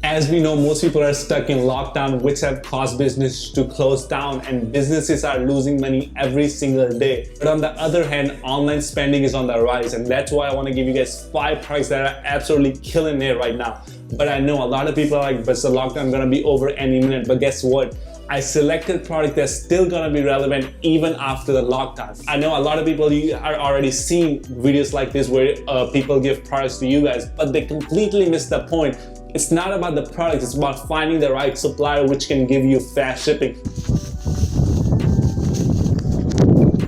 As we know, most people are stuck in lockdown, which have caused business to close down, and businesses are losing money every single day. But on the other hand, online spending is on the rise, and that's why I want to give you guys 5 products that are absolutely killing it right now. But I know a lot of people are like, but the lockdown gonna be over any minute. But guess what? I selected product that's still gonna be relevant even after the lockdown. I know a lot of people are already seeing videos like this where people give products to you guys, but they completely miss the point. It's not about the product, it's about finding the right supplier which can give you fast shipping.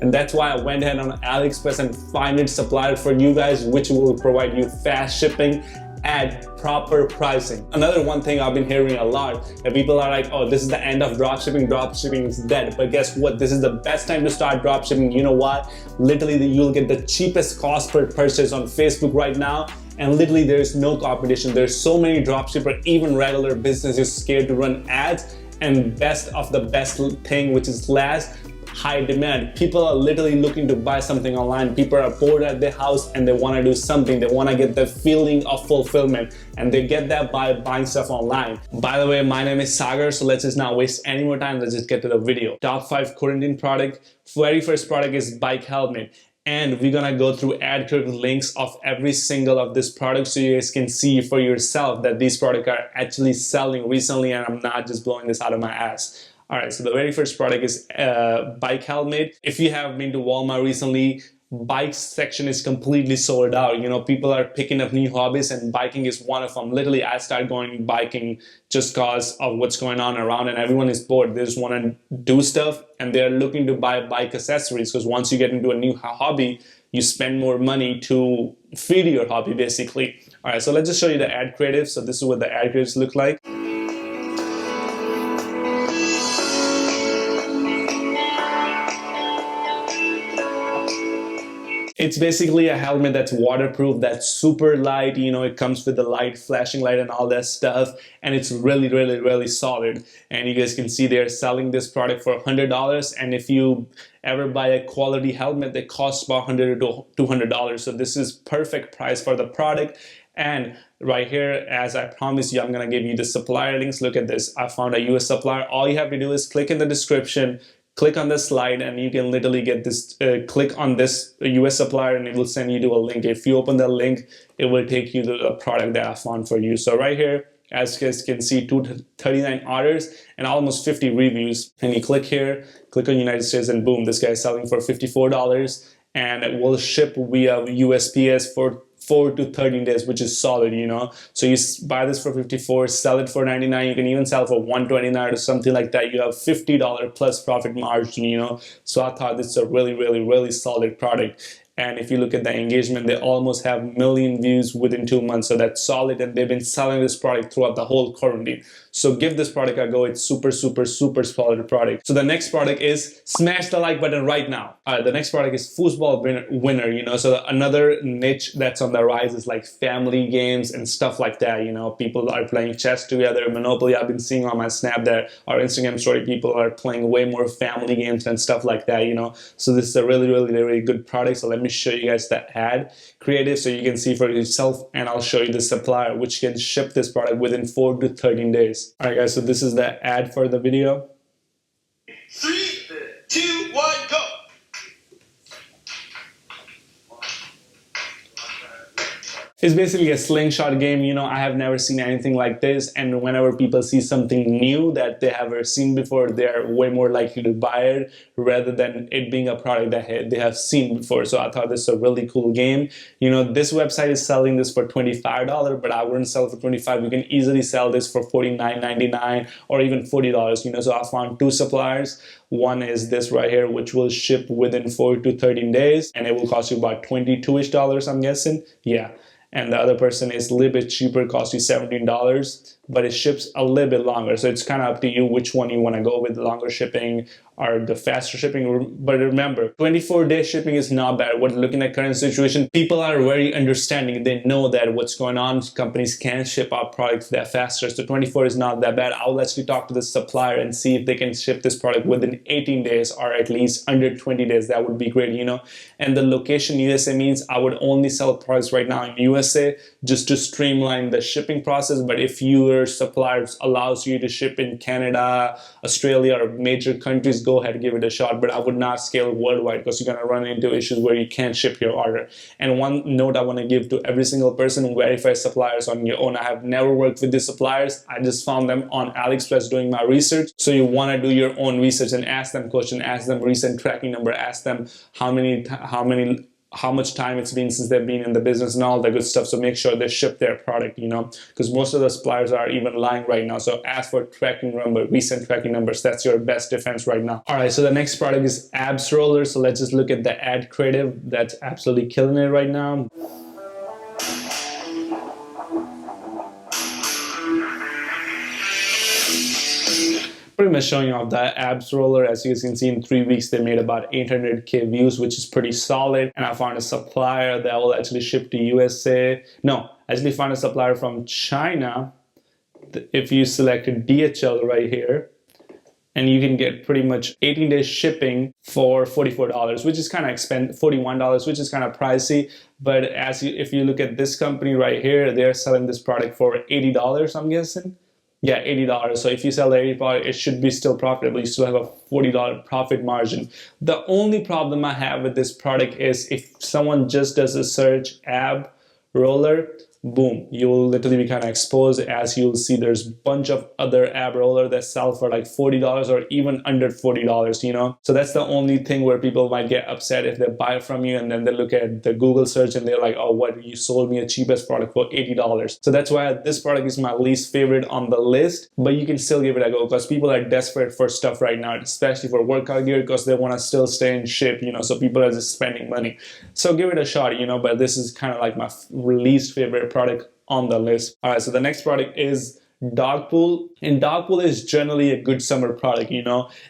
And that's why I went ahead on AliExpress and find a supplier for you guys which will provide you fast shipping at proper pricing. Another one thing I've been hearing a lot, that people are like, oh, this is the end of dropshipping, dropshipping is dead. But guess what? This is the best time to start dropshipping. You know why? Literally, you'll get the cheapest cost per purchase on Facebook right now. And literally, there's no competition. There's so many dropshippers, even regular businesses scared to run ads. And best of the best thing, which is last, high demand. People are literally looking to buy something online. People are bored at their house and they want to do something. They want to get the feeling of fulfillment, and they get that by buying stuff online. By the way, my name is Sagar, so let's just not waste any more time. Let's just get to the video. Top 5 quarantine product. Very first product is bike helmet. And we're gonna go through ad creative links of every single of this product so you guys can see for yourself that these products are actually selling recently, and I'm not just blowing this out of my ass. All right, so the very first product is bike helmet. If you have been to Walmart recently, bike section is completely sold out. You know, people are picking up new hobbies and biking is one of them. Literally, I started going biking just cause of what's going on around, and everyone is bored. They just want to do stuff and they're looking to buy bike accessories, because once you get into a new hobby, you spend more money to feed your hobby basically. All right, so let's just show you the ad creative. So this is what the ad creatives look like. It's basically a helmet that's waterproof, that's super light, you know, it comes with the light, flashing light and all that stuff, and it's really, really, really solid. And you guys can see they're selling this product for $100, and if you ever buy a quality helmet, they cost about $100 to $200. So this is perfect price for the product. And right here, as I promised you, I'm gonna give you the supplier links. Look at this, I found a US supplier. All you have to do is click in the description, click on the slide, and you can literally get this, click on this US supplier and it will send you to a link. If you open the link, it will take you to a product that I found for you. So right here, as you guys can see, 239 orders and almost 50 reviews. And you click here, click on United States, and boom, this guy is selling for $54, and it will ship via USPS for 4 to 13 days, which is solid, you know. So you buy this for $54, sell it for $99. You can even sell for $129 or something like that. You have $50 plus profit margin, you know. So I thought this is a really, really, really solid product. And if you look at the engagement, they almost have 1 million views within 2 months. So that's solid. And they've been selling this product throughout the whole quarantine. So give this product a go. It's super, super, super solid product. So the next product is smash the like button right now. The next product is foosball winner, you know. So another niche that's on the rise is like family games and stuff like that. You know, people are playing chess together, Monopoly. I've been seeing on my Snap that our Instagram story, people are playing way more family games and stuff like that, you know. So this is a really, really, really good product. So let me show you guys the ad creative so you can see for yourself, and I'll show you the supplier which can ship this product within 4 to 13 days. All right guys, so this is the ad for the video. 3, 2, 1, go! It's basically a slingshot game, you know. I have never seen anything like this, and whenever people see something new that they have never seen before, they're way more likely to buy it rather than it being a product that they have seen before. So I thought this is a really cool game. You know, this website is selling this for $25, but I wouldn't sell it for $25. You can easily sell this for $49.99 or even $40, you know. So I found 2 suppliers. One is this right here, which will ship within 4 to 13 days, and it will cost you about $22-ish, I'm guessing. Yeah. And the other person is a little bit cheaper, costs you $17, but it ships a little bit longer. So it's kind of up to you which one you want to go with, the longer shipping or the faster shipping. But remember, 24-day shipping is not bad. We're looking at current situation. People are very understanding. They know that what's going on. Companies can ship out products that faster. So 24 is not that bad. I'll actually talk to the supplier and see if they can ship this product within 18 days or at least under 20 days. That would be great, you know. And the location USA means I would only sell products right now in USA just to streamline the shipping process. But if you regular suppliers allows you to ship in Canada, Australia, or major countries, go ahead and give it a shot. But I would not scale worldwide because you're gonna run into issues where you can't ship your order. And one note I want to give to every single person: verify suppliers on your own. I have never worked with these suppliers. I just found them on AliExpress doing my research. So you want to do your own research and ask them questions, ask them recent tracking number, ask them how much time it's been since they've been in the business and all that good stuff. So make sure they ship their product, because most of the suppliers are even lying right now. So ask for tracking number, recent tracking numbers. That's your best defense right now. All right, so the next product is abs roller. So let's just look at the ad creative. That's absolutely killing it right now. Pretty much showing off the abs roller. As you guys can see, in 3 weeks they made about 800k views, which is pretty solid. And I found a supplier that will actually ship to USA. No, I actually found a supplier from China. If you select DHL right here, and you can get pretty much 18 days shipping for $44, which is kind of expensive, $41, which is kind of pricey. But if you look at this company right here, they're selling this product for $80, I'm guessing. Yeah, $80. So if you sell the $80, it should be still profitable. You still have a $40 profit margin. The only problem I have with this product is if someone just does a search ab roller, boom, you will literally be kind of exposed. As you'll see, there's a bunch of other ab roller that sell for like $40 or even under $40, So that's the only thing where people might get upset if they buy from you and then they look at the Google search and they're like, oh, what, you sold me a cheapest product for $80. So that's why this product is my least favorite on the list, but you can still give it a go because people are desperate for stuff right now, especially for workout gear, because they want to still stay in shape, so people are just spending money. So give it a shot, but this is kind of like my least favorite product on the list. All right, so the next product is dog pool. And dog pool is generally a good summer product.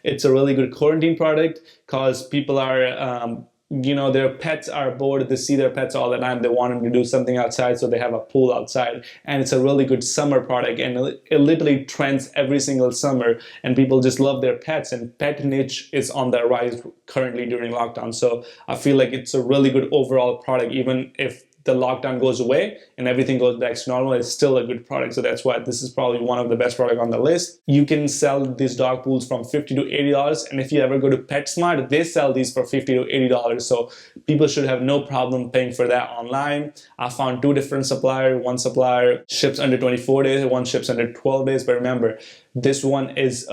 It's a really good quarantine product because people are their pets are bored. They see their pets all the time. They want them to do something outside, so they have a pool outside. And it's a really good summer product, and it literally trends every single summer, and people just love their pets, and pet niche is on the rise currently during lockdown. So I feel like it's a really good overall product. Even if the lockdown goes away and everything goes back to normal, it's still a good product. So that's why this is probably one of the best products on the list. You can sell these dog pools from $50 to $80. And if you ever go to PetSmart, they sell these for $50 to $80. So people should have no problem paying for that online. I found 2 different suppliers. One supplier ships under 24 days, one ships under 12 days. But remember, this one is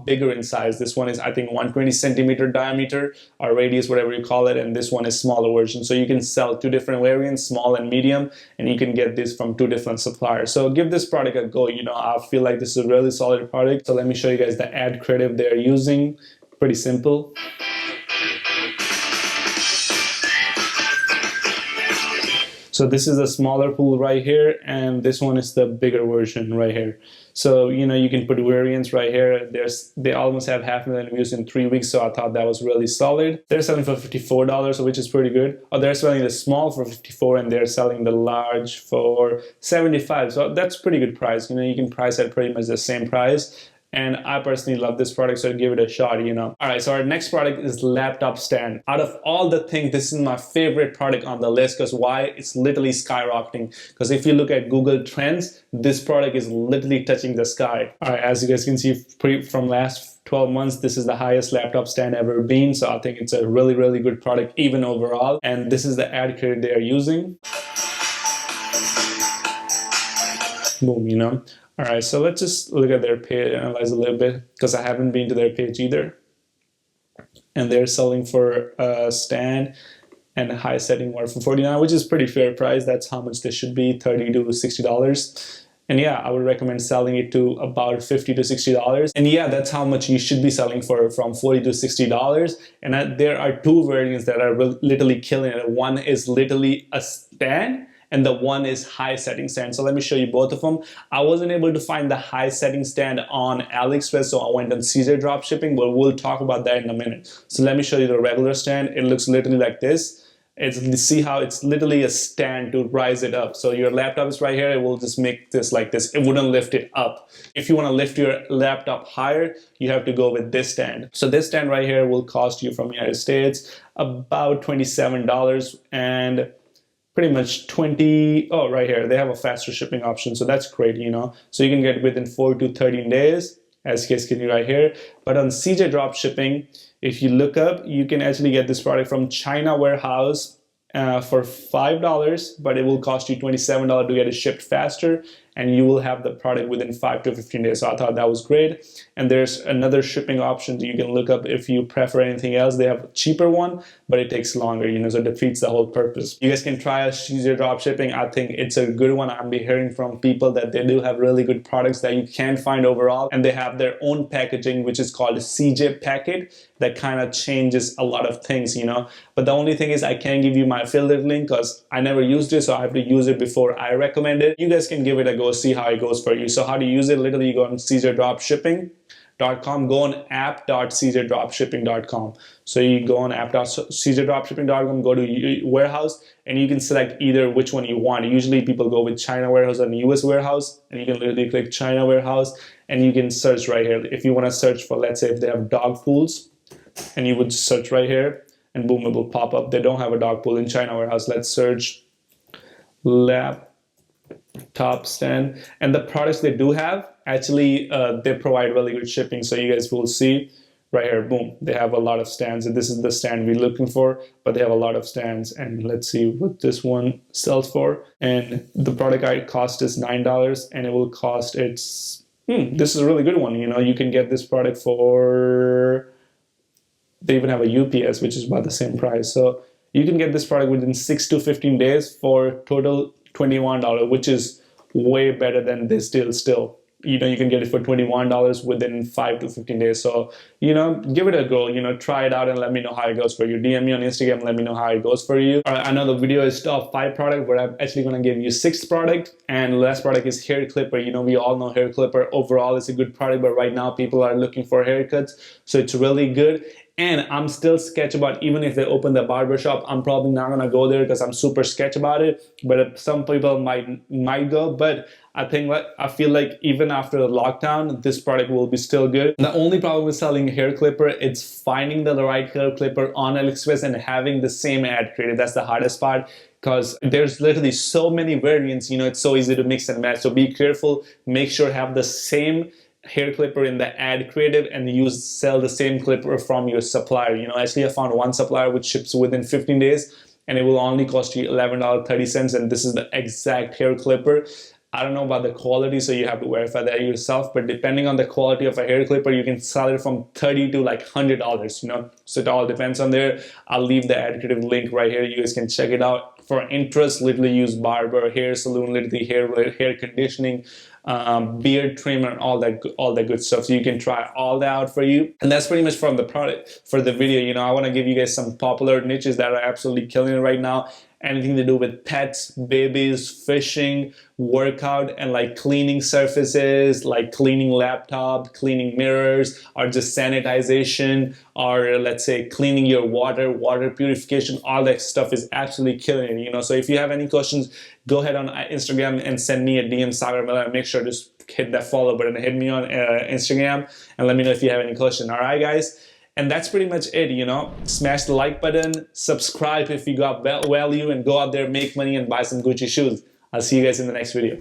bigger in size. This one is, I think, 120 centimeter diameter or radius, whatever you call it. And this one is smaller version. So you can sell 2 different variants, small and medium, and you can get this from 2 different suppliers. So give this product a go. I feel like this is a really solid product. So let me show you guys the ad creative they're using. Pretty simple. So this is a smaller pool right here, and this one is the bigger version right here. So, you can put variants right here. They almost have 500,000 views in 3 weeks, so I thought that was really solid. They're selling for $54, which is pretty good. Or they're selling the small for $54, and they're selling the large for $75. So that's pretty good price. You can price at pretty much the same price. And I personally love this product, so give it a shot, All right, so our next product is laptop stand. Out of all the things, this is my favorite product on the list because why? It's literally skyrocketing. Because if you look at Google Trends, this product is literally touching the sky. All right, as you guys can see from last 12 months, this is the highest laptop stand ever been. So I think it's a really, really good product even overall. And this is the ad creative they are using. Boom, All right, so let's just look at their page, analyze a little bit, because I haven't been to their page either. And they're selling for a stand and a high setting one for $49, which is pretty fair price. That's how much they should be, $30 to $60. And yeah, I would recommend selling it to about $50 to $60. And yeah, that's how much you should be selling for, from $40 to $60. And there are 2 variants that are literally killing it. One is literally a stand, and the one is high setting stand. So let me show you both of them. I wasn't able to find the high setting stand on AliExpress, so I went on Shopify Dropshipping, but we'll talk about that in a minute. So let me show you the regular stand. It looks literally like this. See how it's literally a stand to rise it up. So your laptop is right here, it will just make this like this. It wouldn't lift it up. If you want to lift your laptop higher, you have to go with this stand. So this stand right here will cost you from the United States about $27, and pretty much 20, oh, right here, they have a faster shipping option. So that's great, you know. So you can get within 4 to 13 days, as you guys can see right here. But on CJ Dropshipping, if you look up, you can actually get this product from China warehouse for $5, but it will cost you $27 to get it shipped faster, and you will have the product within 5 to 15 days. So I thought that was great. And there's another shipping option that you can look up if you prefer anything else. They have a cheaper one, but it takes longer, you know, so it defeats the whole purpose. You guys can try a CJ Dropshipping. I think it's a good one. I'm hearing from people that they do have really good products that you can find overall, and they have their own packaging, which is called a CJ packet, that kind of changes a lot of things, you know. But the only thing is I can't give you my affiliate link because I never used it, so I have to use it before I recommend it. You guys can give it a go, see how it goes for you. So how to use it, literally you go on CJDropshipping.com, go on app.cjdropshipping.com. So you go on app.cjdropshipping.com, go to warehouse, and you can select either which one you want. Usually people go with China warehouse and US warehouse, and you can literally click China warehouse, and you can search right here. If you want to search for, let's say if they have dog pools, and you would search right here, and boom, it will pop up. They don't have a dog pool in China warehouse. Let's search laptop stand, and the products they do have, actually they provide really good shipping. So you guys will see right here, boom, they have a lot of stands, and this is the stand we're looking for, but they have a lot of stands. And let's see what this one sells for, and the product cost is $9, and it will cost, it's this is a really good one, you know. You can get this product for, they even have a UPS, which is about the same price. So you can get this product within 6 to 15 days for total $21, which is way better than this deal still. You know, you can get it for $21 within 5 to 15 days. So, you know, give it a go, you know, try it out and let me know how it goes for you. DM me on Instagram, let me know how it goes for you. All right, I know the video is top 5 product, but I'm actually going to give you 6th product, and last product is hair clipper. You know, we all know hair clipper overall is a good product, but right now people are looking for haircuts, so it's really good. And I'm still sketch about, even if they open the barbershop, I'm probably not gonna go there because I'm super sketch about it. But some people might go. But I feel like even after the lockdown, this product will be still good. The only problem with selling a hair clipper, it's finding the right hair clipper on AliExpress and having the same ad creative. That's the hardest part, because there's literally so many variants. You know, it's so easy to mix and match. So be careful. Make sure have the same hair clipper in the ad creative, and sell the same clipper from your supplier. You know, actually I found one supplier which ships within 15 days, and it will only cost you $11.30, and this is the exact hair clipper. I don't know about the quality, so you have to verify that yourself, but depending on the quality of a hair clipper, you can sell it from $30 to like $100, you know, so it all depends on there. I'll leave the ad creative link right here. You guys can check it out. For interest, literally use barber, hair salon, literally hair conditioning, beard trimmer, all that good stuff. So you can try all that out for you. And that's pretty much from the product for the video. You know, I want to give you guys some popular niches that are absolutely killing it right now. Anything to do with pets, babies, fishing, workout, and like cleaning surfaces, like cleaning laptop, cleaning mirrors, or just sanitization, or let's say cleaning your water purification. All that stuff is absolutely killing it, you know. So if you have any questions, go ahead on Instagram and send me a DM, Sagar Miller, and make sure to just hit that follow button, hit me on Instagram, and let me know if you have any question. All right, guys. And that's pretty much it, you know. Smash the like button, subscribe if you got value, and go out there, make money, and buy some Gucci shoes. I'll see you guys in the next video.